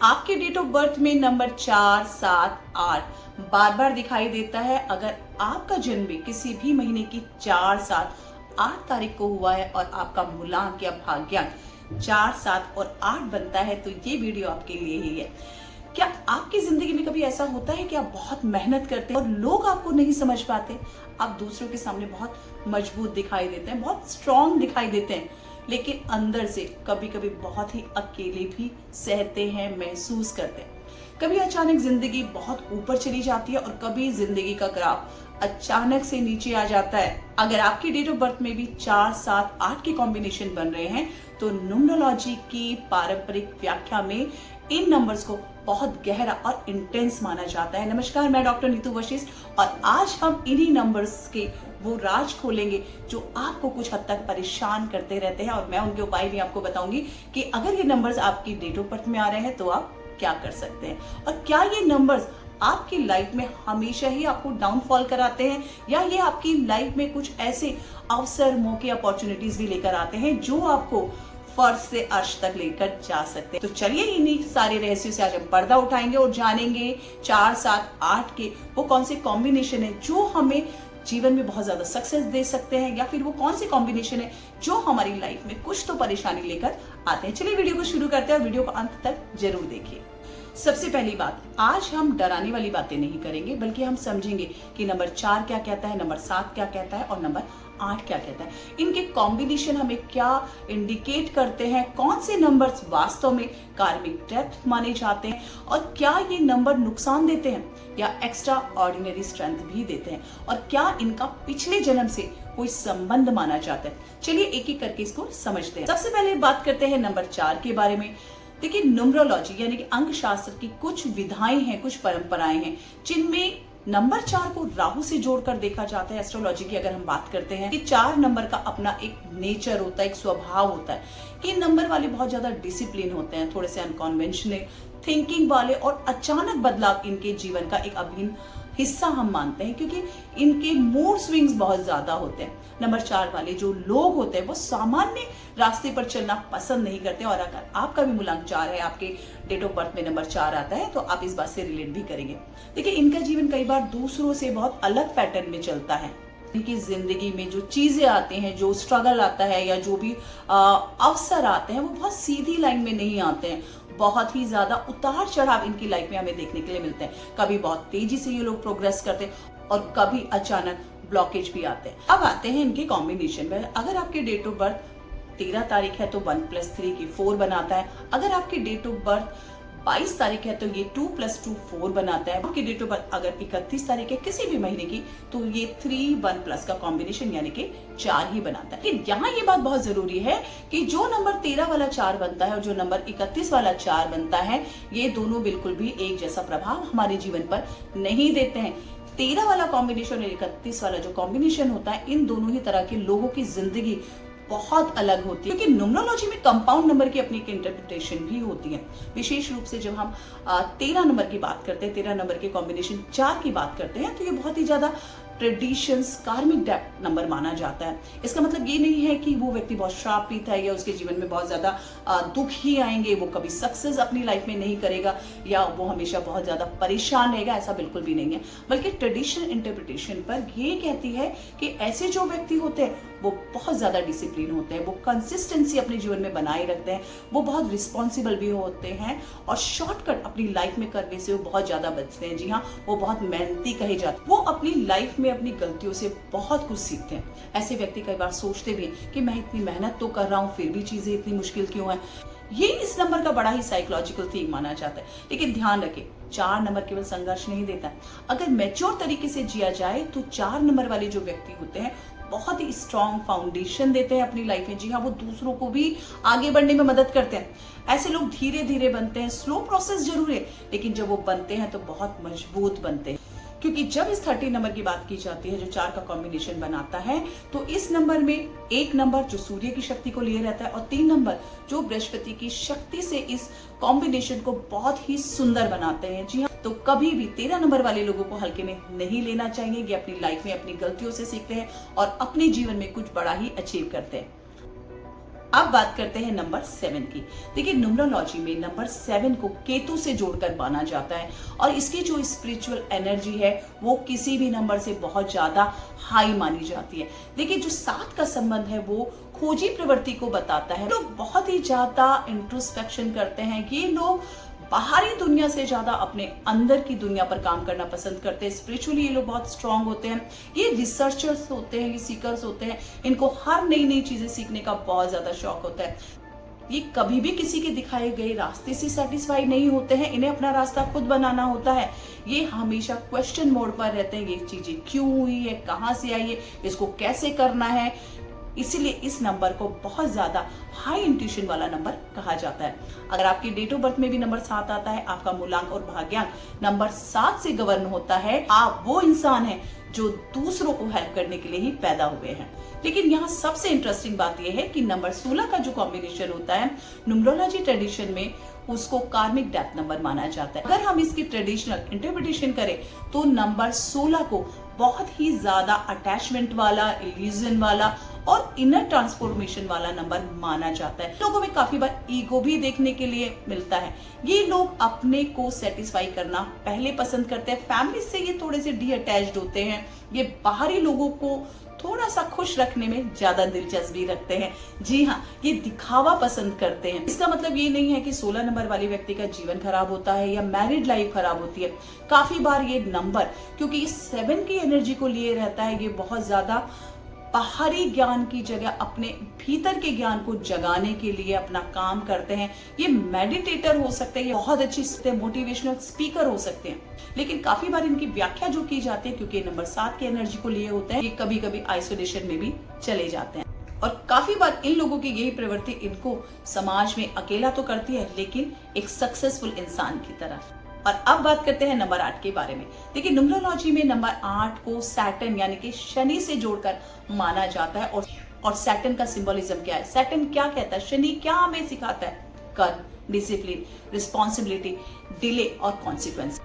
आपके date of birth में number 4, 7, 8 बार बार दिखाई देता है? अगर आपका जन्म भी किसी भी महीने की 4, 7, 8 तारीख को हुआ है और आपका मूलांक या भाग्यांक 4, 7 और 8 बनता है तो ये वीडियो आपके लिए ही है। क्या आपकी जिंदगी में कभी ऐसा होता है कि आप बहुत मेहनत करते हैं और लोग आपको नहीं समझ पाते? आप दूसरों के सामने बहुत मजबूत दिखाई देते हैं, बहुत स्ट्रांग दिखाई देते हैं, लेकिन अंदर से कभी कभी बहुत ही अकेले भी सहते हैं, महसूस करते हैं। कभी अचानक जिंदगी बहुत ऊपर चली जाती है और कभी जिंदगी का ग्राफ अचानक से नीचे आ जाता है। अगर आपकी डेट ऑफ बर्थ में भी 4, 7, 8 के कॉम्बिनेशन बन रहे हैं तो न्यूमरोलॉजी की पारंपरिक व्याख्या में इन नंबर्स को बहुत गहरा और इंटेंस माना जाता है। नमस्कार, मैं डॉक्टर नीतू वशिष्ठ और आज हम इन्हीं नंबर्स के वो राज खोलेंगे जो आपको कुछ हद तक परेशान करते रहते हैं और मैं उनके उपाय भी आपको बताऊंगी कि अगर ये नंबर्स आपकी डेट ऑफ बर्थ में आ रहे हैं तो आप क्या कर सकते हैं और क्या ये नंबर्स आपकी लाइफ में हमेशा ही आपको डाउनफॉल कराते हैं या ये आपकी लाइफ में कुछ ऐसे अवसर, मौके, अपॉर्चुनिटीज भी लेकर आते हैं जो आपको फर्श से अर्श तक लेकर जा सकते हैं। तो चलिए इन्हीं सारे रहस्यों से आज हम पर्दा उठाएंगे और जानेंगे 4, 7, 8 के वो कौन से कॉम्बिनेशन है जो हमें जीवन में बहुत ज्यादा सक्सेस दे सकते हैं या फिर वो कौन से कॉम्बिनेशन है जो हमारी लाइफ में कुछ तो परेशानी लेकर आते हैं। चलिए वीडियो को शुरू करते हैं और वीडियो को अंत तक जरूर देखिए। सबसे पहली बात, आज हम डराने वाली बातें नहीं करेंगे बल्कि हम समझेंगे कि नंबर 4 क्या कहता है, नंबर 7 क्या कहता है और नंबर 8 क्या कहता है। इनके कॉम्बिनेशन हमें क्या इंडिकेट करते हैं, कौन से नंबर्स वास्तव में कार्मिक डेप्थ माने जाते हैं और क्या ये नंबर नुकसान देते हैं या एक्स्ट्रा ऑर्डिनरी स्ट्रेंथ भी देते हैं और क्या इनका पिछले जन्म से कोई संबंध माना जाता है। चलिए एक एक करके इसको समझते हैं। सबसे पहले बात करते हैं नंबर 4 के बारे में। देखिए, न्यूमरोलॉजी यानी कि अंक शास्त्र की कुछ विधाएं हैं, कुछ परंपराएं हैं जिनमें नंबर 4 को राहु से जोड़कर देखा जाता है। एस्ट्रोलॉजी की अगर हम बात करते हैं कि 4 नंबर का अपना एक नेचर होता है, एक स्वभाव होता है कि नंबर वाले बहुत ज्यादा डिसिप्लिन होते हैं, थोड़े से अनकॉन्वेंशनल थिंकिंग वाले और अचानक बदलाव इनके जीवन का एक अभिन्न हिस्सा हम मानते हैं क्योंकि इनके मूड स्विंग्स बहुत ज्यादा होते हैं। नंबर 4 वाले जो लोग होते हैं वो सामान्य रास्ते पर चलना पसंद नहीं करते और अगर आपका भी मूलांक 4 है, आपके डेट ऑफ बर्थ में नंबर 4 आता है तो आप इस बात से रिलेट भी करेंगे। देखिए, इनका जीवन कई बार दूसरों से बहुत अलग पैटर्न में चलता है। इनकी जिंदगी में जो चीजें आती हैं, जो स्ट्रगल आता है या जो भी अवसर आते हैं वो बहुत सीधी लाइन में नहीं आते हैं। बहुत ही ज्यादा उतार चढ़ाव इनकी लाइफ में हमें देखने के लिए मिलते हैं। कभी बहुत तेजी से ये लोग प्रोग्रेस करते हैं और कभी अचानक ब्लॉकेज भी आते हैं। अब आते हैं इनके कॉम्बिनेशन में। अगर आपके डेट ऑफ बर्थ 13 तारीख है तो 1 + 3 की 4 बनाता है। अगर आपकी डेट ऑफ बर्थ 22 तारीख है तो ये 2 + 2 4 बनाता है। आपकी डेट ऑफ बर्थ अगर 31 तारीख है किसी भी महीने की तो ये 3, 1+ का कॉम्बिनेशन यानी कि 4 ही बनाता है। लेकिन यहाँ ये बात बहुत जरूरी है कि जो नंबर 13 वाला 4 बनता है और जो नंबर 31 वाला 4 बनता है ये दोनों बिल्कुल भी एक जैसा प्रभाव हमारे जीवन पर नहीं देते हैं। 13 वाला कॉम्बिनेशन और 31 वाला जो कॉम्बिनेशन होता है, इन दोनों ही तरह के लोगों की जिंदगी बहुत अलग होती है क्योंकि न्यूमरोलॉजी में कंपाउंड नंबर की अपनी एक इंटरप्रिटेशन भी होती है। विशेष रूप से जब हम 13 नंबर की बात करते हैं, 13 नंबर के कॉम्बिनेशन 4 की बात करते हैं तो ये बहुत ही ज्यादा ट्रेडिशंस, कार्मिक डेप्थ नंबर माना जाता है। इसका मतलब ये नहीं है कि वो व्यक्ति बहुत श्रापित है या उसके जीवन में बहुत ज्यादा दुख ही आएंगे, वो कभी सक्सेस अपनी लाइफ में नहीं करेगा या वो हमेशा बहुत ज्यादा परेशान रहेगा, ऐसा बिल्कुल भी नहीं है। बल्कि ट्रेडिशनल इंटरप्रिटेशन पर ये कहती है कि ऐसे जो व्यक्ति होते हैं वो बहुत ज्यादा डिसिप्लिन होते हैं, वो कंसिस्टेंसी अपने जीवन में बनाए रखते हैं, वो बहुत रिस्पॉन्सिबल भी होते हैं और शॉर्टकट अपनी लाइफ में करने से वो बहुत ज्यादा बचते हैं। जी हाँ, वो बहुत मेहनती कहे जाते हैं। वो अपनी लाइफ में अपनी गलतियों से बहुत कुछ सीखते हैं। ऐसे व्यक्ति कई बार सोचते भी कि मैं इतनी मेहनत तो कर रहा हूँ फिर भी चीजें इतनी मुश्किल क्यों है। ये इस नंबर का बड़ा ही साइकोलॉजिकल थीम माना जाता है। लेकिन ध्यान रखें, 4 नंबर केवल संघर्ष नहीं देता। अगर मैच्योर तरीके से जिया जाए तो 4 नंबर वाले जो व्यक्ति होते हैं बहुत ही स्ट्रॉन्ग फाउंडेशन देते हैं अपनी लाइफ में। जी हाँ, वो दूसरों को भी आगे बढ़ने में मदद करते हैं। ऐसे लोग धीरे धीरे बनते हैं, स्लो प्रोसेस जरूर है लेकिन जब वो बनते हैं तो बहुत मजबूत बनते हैं। क्योंकि जब इस 30 नंबर की बात की जाती है जो 4 का कॉम्बिनेशन बनाता है तो इस नंबर में 1 नंबर जो सूर्य की शक्ति को लिए रहता है और 3 नंबर जो बृहस्पति की शक्ति से इस कॉम्बिनेशन को बहुत ही सुंदर बनाते हैं। जी हाँ, तो कभी भी 13 नंबर वाले लोगों को हल्के में नहीं लेना चाहिए। ये अपनी लाइफ में अपनी गलतियों से सीखते हैं और अपने जीवन में कुछ बड़ा ही अचीव करते हैं। अब बात करते हैं नंबर 7 की। देखिए न्यूमरोलॉजी में नंबर 7 को केतु से जोड़कर माना जाता है और इसकी जो स्पिरिचुअल एनर्जी है वो किसी भी नंबर से बहुत ज्यादा हाई मानी जाती है। देखिए जो 7 का संबंध है वो खोजी प्रवृत्ति को बताता है। लोग बहुत ही ज्यादा इंट्रोस्पेक्शन करते हैं। ये लोग बाहरी दुनिया से ज्यादा अपने अंदर की दुनिया पर काम करना पसंद करते हैं। स्पिरिचुअली ये लोग बहुत स्ट्रांग होते हैं। ये रिसर्चर्स होते हैं, ये सीकर्स होते हैं। इनको हर नई नई चीजें सीखने का बहुत ज्यादा शौक होता है। ये कभी भी किसी के दिखाए गए रास्ते से सेटिस्फाई नहीं होते हैं। इन्हें अपना रास्ता खुद बनाना होता है। ये हमेशा क्वेश्चन मोड पर रहते हैं। ये चीजें क्यों हुई है, कहाँ से आई है, इसको कैसे करना है। इसीलिए इस नंबर को बहुत ज्यादा हाई इंट्यूशन वाला नंबर कहा जाता है। अगर आपकी डेट ऑफ बर्थ में भी नंबर 7 आता है, आपका मूलांक और भाग्यांक नंबर 7 से गवर्न होता है, आप वो इंसान हैं जो दूसरों को हेल्प करने के लिए ही पैदा हुए हैं। लेकिन यहाँ सबसे इंटरेस्टिंग बात यह है कि नंबर 16 का जो कॉम्बिनेशन होता है न्यूमरोलॉजी ट्रेडिशन में उसको कार्मिक डेथ नंबर माना जाता है। अगर हम इसकी ट्रेडिशनल इंटरप्रिटेशन करें तो नंबर 16 को बहुत ही ज्यादा अटैचमेंट वाला, इल्यूजन वाला और इनर ट्रांसफॉर्मेशन वाला नंबर माना जाता है। लोगों में काफी बार ईगो भी देखने के लिए मिलता है। ये लोग अपने को सेटिस्फाई करना पहले पसंद करते हैं। फैमिली से ये थोड़े से डी अटैच्ड होते हैं। ये बाहरी लोगों को थोड़ा सा खुश रखने में ज्यादा दिलचस्पी रखते हैं। जी हाँ, ये दिखावा पसंद करते हैं। इसका मतलब ये नहीं है कि 16 नंबर वाले व्यक्ति का जीवन खराब होता है या मैरिड लाइफ खराब होती है। काफी बार ये नंबर, क्योंकि ये 7 की एनर्जी को लिए रहता है, ये बहुत ज्यादा बाहरी ज्ञान की जगह अपने भीतर के ज्ञान को जगाने के लिए अपना काम करते हैं। ये मेडिटेटर हो सकते हैं, ये बहुत अच्छी मोटिवेशनल स्पीकर हो सकते हैं। लेकिन काफी बार इनकी व्याख्या जो की जाती है, क्योंकि नंबर 7 की एनर्जी को लिए होते हैं, ये कभी कभी आइसोलेशन में भी चले जाते हैं। और काफी बार इन लोगों की यही प्रवृत्ति इनको समाज में अकेला तो करती है, लेकिन एक सक्सेसफुल इंसान की तरह। और अब बात करते हैं नंबर 8 के बारे में। देखिए न्यूमरोलॉजी में नंबर 8 को सैटर्न यानी कि शनि से जोड़कर माना जाता है। और सैटर्न का सिंबलिज्म क्या है, सैटर्न क्या कहता है, शनि क्या हमें सिखाता है? कर्म, डिसिप्लिन, रिस्पॉन्सिबिलिटी, डिले और कॉन्सिक्वेंस।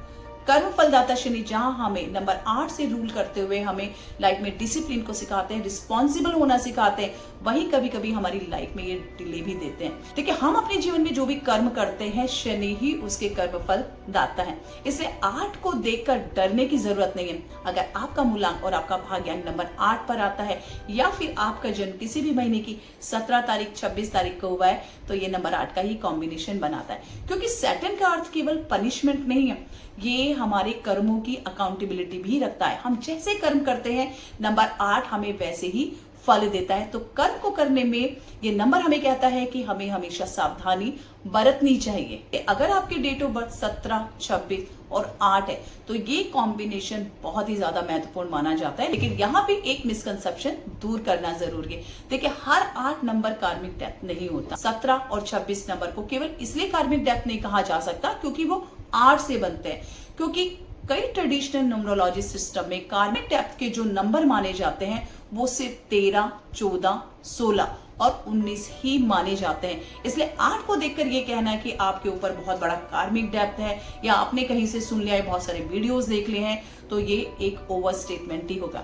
कर्म फलदाता शनि जहां हमें नंबर 8 से रूल करते हुए हमें लाइफ में डिसिप्लिन को सिखाते हैं, रिस्पॉन्सिबल होना सिखाते हैं, वहीं कभी कभी हमारी लाइफ में ये डिले भी देते हैं। देखिए हम अपने जीवन में जो भी कर्म करते हैं, शनि ही उसके कर्म फल दाता है। इसलिए 8 को देखकर डरने की जरूरत नहीं है। अगर आपका मूलांक और आपका भाग्यांक नंबर 8 पर आता है या फिर आपका जन्म किसी भी महीने की 17 तारीख, 26 तारीख को हुआ है, तो ये नंबर 8 का ही कॉम्बिनेशन बनाता है। क्योंकि सैटर्न का अर्थ केवल पनिशमेंट नहीं है, ये हमारे कर्मों की अकाउंटेबिलिटी भी रखता है। हम जैसे कर्म करते हैं, नंबर 8 हमें वैसे ही फल देता है। तो कर्म को करने में ये नंबर हमें कहता है कि हमें हमेशा सावधानी बरतनी चाहिए। अगर आपकी डेट ऑफ बर्थ 17, 26 और 8 है तो ये कॉम्बिनेशन बहुत ही ज्यादा महत्वपूर्ण माना जाता है। लेकिन यहाँ पे एक मिसकंसेप्शन दूर करना जरूरी है। देखिए हर 8 नंबर कार्मिक डेथ नहीं होता। 17 और 26 नंबर को केवल इसलिए कार्मिक डेथ नहीं कहा जा सकता क्योंकि वो 8 से बनते हैं। क्योंकि कई ट्रेडिशनल न्यूमरोलॉजी सिस्टम में कार्मिक डेप्थ के जो नंबर माने जाते हैं वो सिर्फ 13, 14, 16 और 19 ही माने जाते हैं। इसलिए 8 को देखकर ये कहना है कि आपके ऊपर बहुत बड़ा कार्मिक डेप्थ है या आपने कहीं से सुन लिया है, बहुत सारे वीडियोस देख लिए हैं, तो ये एक ओवर स्टेटमेंट ही होगा।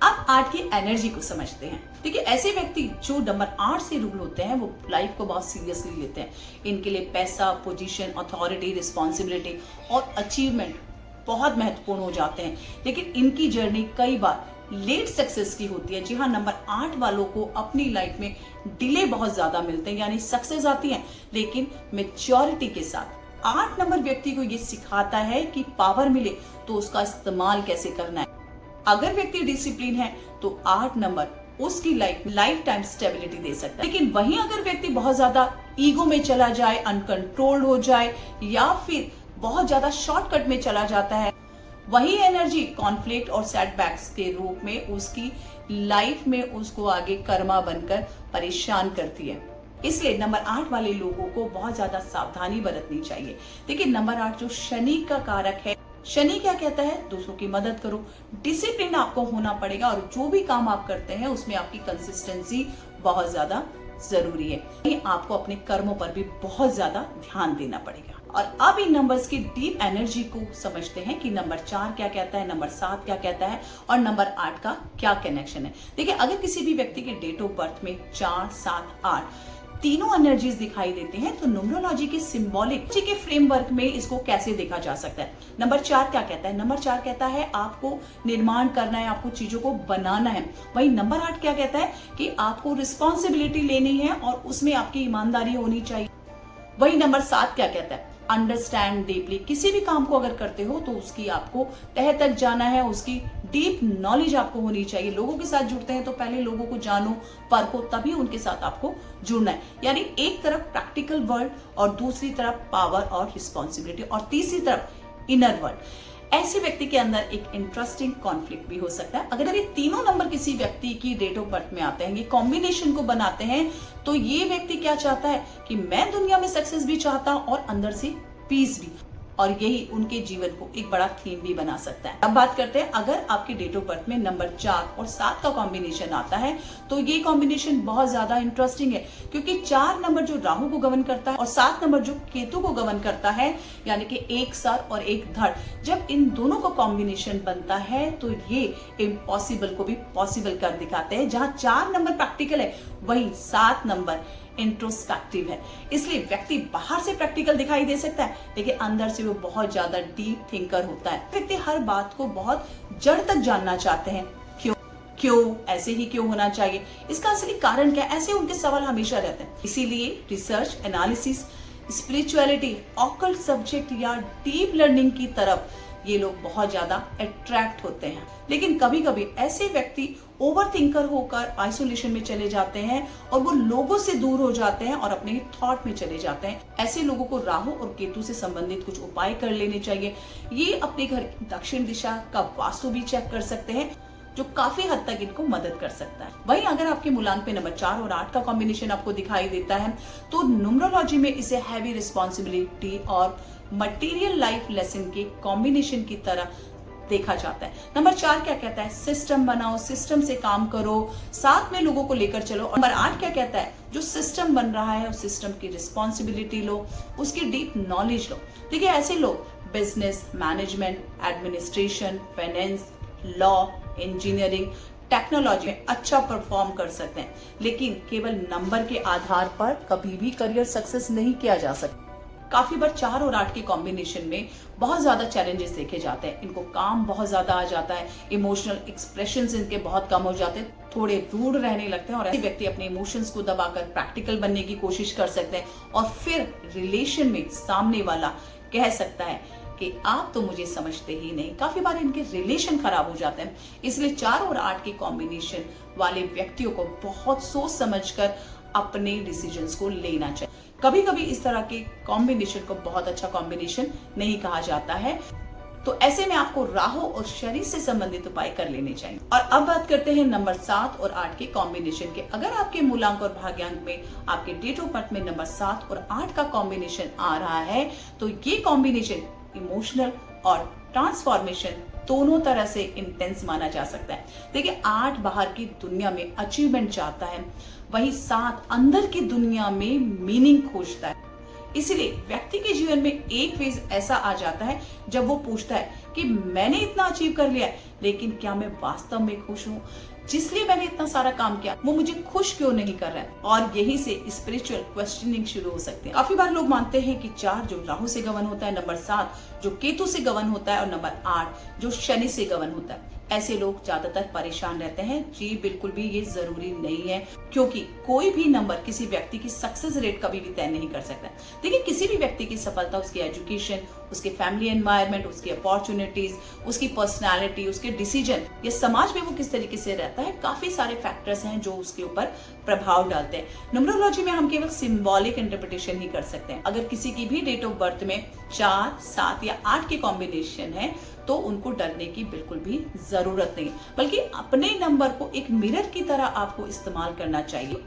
अब 8 की एनर्जी को समझते हैं। देखिए ऐसे व्यक्ति जो नंबर 8 से रूल होते हैं वो लाइफ को बहुत सीरियसली लेते हैं। इनके लिए पैसा, पोजीशन, अथॉरिटी, रिस्पॉन्सिबिलिटी और अचीवमेंट बहुत महत्वपूर्ण हो जाते हैं। लेकिन इनकी जर्नी कई बार लेट सक्सेस की होती है। जी हाँ, नंबर 8 वालों को अपनी लाइफ में डिले बहुत ज्यादा मिलते हैं, यानी सक्सेस आती है लेकिन मेच्योरिटी के साथ। 8 नंबर व्यक्ति को ये सिखाता है कि पावर मिले तो उसका इस्तेमाल कैसे करना है। अगर व्यक्ति डिसिप्लिन है तो 8 नंबर उसकी लाइफ टाइम स्टेबिलिटी दे सकता है। लेकिन वहीं अगर व्यक्ति बहुत ज्यादा ईगो में चला जाए, अनकंट्रोल्ड हो जाए या फिर बहुत ज्यादा शॉर्टकट में चला जाता है, वही एनर्जी कॉन्फ्लिक्ट और सेटबैक्स के रूप में उसकी लाइफ में उसको आगे कर्मा बनकर परेशान करती है। इसलिए नंबर 8 वाले लोगों को बहुत ज्यादा सावधानी बरतनी चाहिए। देखिए नंबर 8 जो शनि का कारक है, शनि क्या कहता है? दूसरों की मदद करो, डिसिप्लिन आपको होना पड़ेगा और जो भी काम आप करते हैं उसमें आपकी कंसिस्टेंसी बहुत ज्यादा जरूरी है। ये आपको अपने कर्मों पर भी बहुत ज्यादा ध्यान देना पड़ेगा। और अब इन नंबर्स की डीप एनर्जी को समझते हैं कि नंबर 4 क्या कहता है, नंबर 7 क्या कहता है और नंबर 8 का क्या कनेक्शन है। देखिए, अगर किसी भी व्यक्ति के डेट ऑफ बर्थ में 4, 7, 8 तीनों एनर्जीज दिखाई देते हैं तो न्यूमरोलॉजी के सिंबॉलिक के फ्रेमवर्क में इसको कैसे देखा जा सकता है। नंबर 4 क्या कहता है? नंबर 4 कहता है आपको निर्माण करना है, आपको चीजों को बनाना है। वही नंबर 8 क्या कहता है कि आपको रिस्पॉन्सिबिलिटी लेनी है और उसमें आपकी ईमानदारी होनी चाहिए। वही नंबर 7 क्या कहता है? Understand deeply. किसी भी काम को अगर करते हो तो उसकी आपको तह तक जाना है, उसकी डीप नॉलेज आपको होनी चाहिए। लोगों के साथ जुड़ते हैं तो पहले लोगों को जानो, परखो, तभी उनके साथ आपको जुड़ना है। यानी एक तरफ प्रैक्टिकल वर्ल्ड और दूसरी तरफ पावर और रिस्पॉन्सिबिलिटी और तीसरी तरफ इनर वर्ल्ड। ऐसे व्यक्ति के अंदर एक इंटरेस्टिंग कॉन्फ्लिक्ट भी हो सकता है। अगर ये तीनों नंबर किसी व्यक्ति की डेट ऑफ बर्थ में आते हैं, ये कॉम्बिनेशन को बनाते हैं, तो ये व्यक्ति क्या चाहता है कि मैं दुनिया में सक्सेस भी चाहता हूं और अंदर से पीस भी, और यही उनके जीवन को एक बड़ा थीम भी बना सकता है। अब बात करते हैं, अगर आपके डेट ऑफ बर्थ में नंबर 4 और 7 का कॉम्बिनेशन आता है तो ये कॉम्बिनेशन बहुत ज्यादा इंटरेस्टिंग है, क्योंकि 4 नंबर जो राहु को गवर्न करता है और 7 नंबर जो केतु को गवर्न करता है, यानी कि एक सर और एक धड़, जब इन दोनों का कॉम्बिनेशन बनता है तो ये इम्पॉसिबल को भी पॉसिबल कर दिखाते हैं। जहां 4 नंबर प्रैक्टिकल है, वही 7 नंबर इंट्रोस्पेक्टिव है। इसलिए व्यक्ति बाहर से प्रैक्टिकल दिखाई दे सकता है, लेकिन अंदर से वो बहुत ज्यादा डीप थिंकर होता है। व्यक्ति हर बात को बहुत जड़ तक जानना चाहते हैं। क्यों ऐसे ही क्यों होना चाहिए, इसका असली कारण क्या है, ऐसे उनके सवाल हमेशा रहते हैं। इसीलिए research, analysis, spirituality, occult subject या डीप लर्निंग की तरफ ये लोग बहुत ज्यादा अट्रैक्ट होते हैं। लेकिन कभी कभी ऐसे व्यक्ति ओवर थिंकर होकर आइसोलेशन में चले जाते हैं और वो लोगों से दूर हो जाते हैं और अपने थॉट में चले जाते हैं। ऐसे लोगों को राहु और केतु से संबंधित कुछ उपाय कर लेने चाहिए। ये अपने घर की दक्षिण दिशा का वास्तु भी चेक कर सकते हैं, जो काफी हद तक इनको मदद कर सकता है। वहीं अगर आपके मूलांक पे नंबर 4 और 8 का कॉम्बिनेशन आपको दिखाई देता है तो न्यूमरोलॉजी में इसे हैवी रिस्पॉन्सिबिलिटी और मटेरियल लाइफ लेसन के कॉम्बिनेशन की तरह देखा जाता है। नंबर 4 क्या कहता है? सिस्टम बनाओ, सिस्टम से काम करो, साथ में लोगों को लेकर चलो। और नंबर 8 क्या कहता है? जो सिस्टम बन रहा है उस सिस्टम की रिस्पॉन्सिबिलिटी लो, उसकी डीप नॉलेज लो। देखिए, ऐसे लोग business, management, administration, finance, law, engineering, technology में अच्छा परफॉर्म कर सकते हैं, लेकिन केवल नंबर के आधार पर कभी भी करियर सक्सेस नहीं किया जा सकता। काफी बार 4 और 8 के कॉम्बिनेशन में बहुत ज्यादा चैलेंजेस देखे जाते हैं। इनको काम बहुत ज्यादा आ जाता है, इमोशनल एक्सप्रेशंस इनके बहुत कम हो जाते हैं, थोड़े रूड रहने लगते हैं और ऐसे व्यक्ति अपने इमोशंस को दबाकर प्रैक्टिकल बनने की कोशिश कर सकते हैं और फिर रिलेशन में सामने वाला कह सकता है कि आप तो मुझे समझते ही नहीं। काफी बार इनके रिलेशन खराब हो जाते हैं। इसलिए 4 और 8 के कॉम्बिनेशन वाले व्यक्तियों को बहुत सोच समझकर अपने डिसीजंस को लेना चाहिए। कभी कभी इस तरह के कॉम्बिनेशन को बहुत अच्छा कॉम्बिनेशन नहीं कहा जाता है, तो ऐसे में आपको राहु और शनि से संबंधित उपाय कर लेने चाहिए। और अब बात करते हैं नंबर 7 और 8 के कॉम्बिनेशन के। अगर आपके मूलांक और भाग्यांक में आपके डेट ऑफ बर्थ में नंबर 7 और 8 का कॉम्बिनेशन आ रहा है तो ये कॉम्बिनेशन इमोशनल और ट्रांसफॉर्मेशन दोनों तरह से इंटेंस माना जा सकता है। देखिए, 8 बाहर की दुनिया में अचीवमेंट चाहता है, वही 7 अंदर की दुनिया में मीनिंग खोजता है। इसलिए व्यक्ति के जीवन में एक फेज ऐसा आ जाता है जब वो पूछता है कि मैंने इतना अचीव कर लिया है, लेकिन क्या मैं वास्तव में खुश हूँ? जिसलिए मैंने इतना सारा काम किया वो मुझे खुश क्यों नहीं कर रहा है? और यहीं से स्पिरिचुअल क्वेश्चनिंग शुरू हो सकते हैं। काफी बार लोग मानते हैं कि 4 जो राहु से गवर्न होता है, नंबर 7 जो केतु से गवर्न होता है और नंबर 8 जो शनि से गवर्न होता है। ऐसे लोग ज्यादातर परेशान रहते हैं। जी बिल्कुल भी ये जरूरी नहीं है, क्योंकि कोई भी नंबर किसी व्यक्ति की सक्सेस रेट कभी भी तय नहीं कर सकता। देखिए, किसी भी व्यक्ति की सफलता उसकी एजुकेशन, उसके फैमिली एनवायरनमेंट, उसकी अपॉर्चुनिटीज, उसकी पर्सनालिटी, उसके डिसीजन, ये समाज में वो किस तरीके से रहता है, काफी सारे फैक्टर्स हैं जो उसके ऊपर प्रभाव डालते हैं। न्यूमरोलॉजी में हम केवल सिंबॉलिक इंटरप्रिटेशन ही कर सकते हैं। अगर किसी की भी डेट ऑफ बर्थ में 4, 7 या 8 के कॉम्बिनेशन है तो उनको डरने की बिल्कुल भी जरूरत नहीं, बल्कि अपने नंबर को एक मिरर की तरह आपको इस्तेमाल करना चाहिए।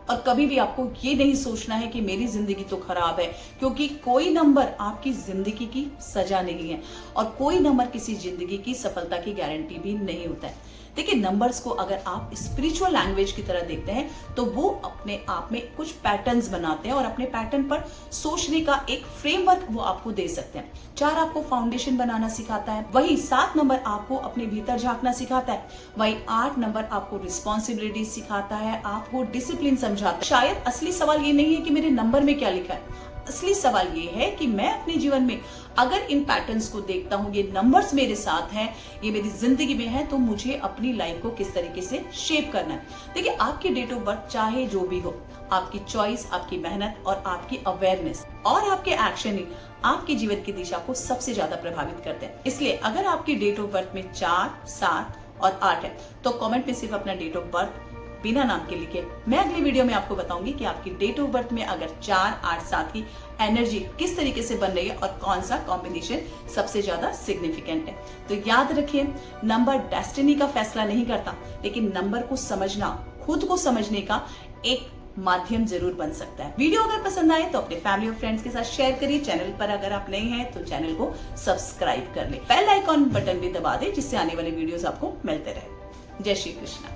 और कभी भी आपको ये नहीं सोचना है कि मेरी जिंदगी तो खराब है, क्योंकि कोई नंबर आपकी जिंदगी की सजा नहीं है और कोई नंबर किसी जिंदगी की सफलता की गारंटी भी नहीं होता है। देखिए, नंबर्स को अगर आप स्पिरिचुअल लैंग्वेज की तरह देखते हैं तो वो अपने आप में कुछ पैटर्न्स बनाते हैं और अपने पैटर्न पर सोचने का एक फ्रेमवर्क वो आपको दे सकते हैं। 4 आपको फाउंडेशन बनाना सिखाता है, वही 7 नंबर आपको अपने भीतर झांकना सिखाता है, वही 8 नंबर आपको रिस्पॉन्सिबिलिटी सिखाता है, आपको डिसिप्लिन समझाता है। शायद असली सवाल ये नहीं है कि मेरे नंबर में क्या लिखा है, असली सवाल ये है कि मैं अपने जीवन में अगर इन पैटर्न्स को देखता हूँ, ये नंबर्स मेरे साथ हैं, ये मेरी जिंदगी में है, तो मुझे अपनी लाइफ को किस तरीके से शेप करना है। देखिए, आपकी डेट ऑफ बर्थ चाहे जो भी हो, आपकी चॉइस, आपकी मेहनत और आपकी अवेयरनेस और आपके एक्शन ही आपके जीवन की दिशा को सबसे ज्यादा प्रभावित करते हैं। इसलिए अगर आपकी डेट ऑफ बर्थ में 4, 7 और 8 है तो कमेंट में सिर्फ अपना डेट ऑफ बर्थ बिना नाम के लिखे। मैं अगली वीडियो में आपको बताऊंगी कि आपकी डेट ऑफ बर्थ में अगर 4, 8, 7 की एनर्जी किस तरीके से बन रही है और कौन सा कॉम्बिनेशन सबसे ज्यादा सिग्निफिकेंट है। तो याद रखिए, नंबर डेस्टिनी का फैसला नहीं करता, लेकिन नंबर को समझना खुद को समझने का एक माध्यम जरूर बन सकता है। वीडियो अगर पसंद आए तो अपने फैमिली और फ्रेंड्स के साथ शेयर करिए। चैनल पर अगर आप नए हैं तो चैनल को सब्सक्राइब कर ले, बेल आइकॉन बटन भी दबा दे जिससे आने वाले वीडियोस आपको मिलते रहे। जय श्री कृष्ण।